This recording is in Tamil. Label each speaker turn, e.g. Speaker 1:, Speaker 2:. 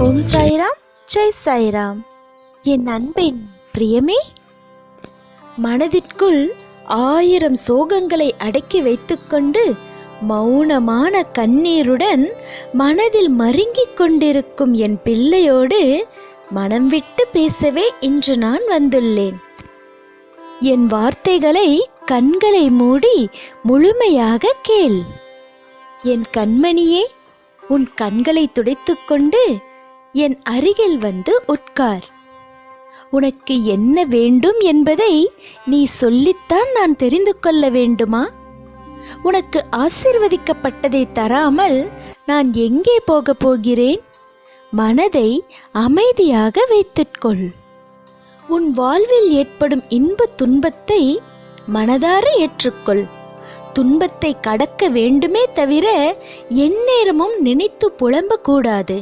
Speaker 1: ஓம் சாய்ராம், ஜெய் சாய்ராம். என் அன்பின் பிரியமே, மனதிற்குள் 1000 சோகங்களை அடக்கி வைத்துக்கொண்டு மௌனமான கண்ணீருடன் மனதில் மருங்கிக் கொண்டிருக்கும் என் பிள்ளையோடு மனம் விட்டு பேசவே இன்று நான் வந்துள்ளேன். என் வார்த்தைகளை கண்களை மூடி முழுமையாக கேள். என் கண்மணியே, உன் கண்களை துடைத்துக்கொண்டு என் அருகில் வந்து உட்கார். உனக்கு என்ன வேண்டும் என்பதை நீ சொல்லித்தான் நான் தெரிந்து கொள்ள வேண்டுமா? உனக்கு ஆசீர்வதிக்கப்பட்டதை தராமல் நான் எங்கே போகப் போகிறேன்? மனதை அமைதியாக வைத்துக்கொள். உன் வாழ்வில் ஏற்படும் இன்ப துன்பத்தை மனதார ஏற்றுக்கொள். துன்பத்தை கடக்க வேண்டுமே தவிர எந்நேரமும் நினைத்து புலம்பக்கூடாது.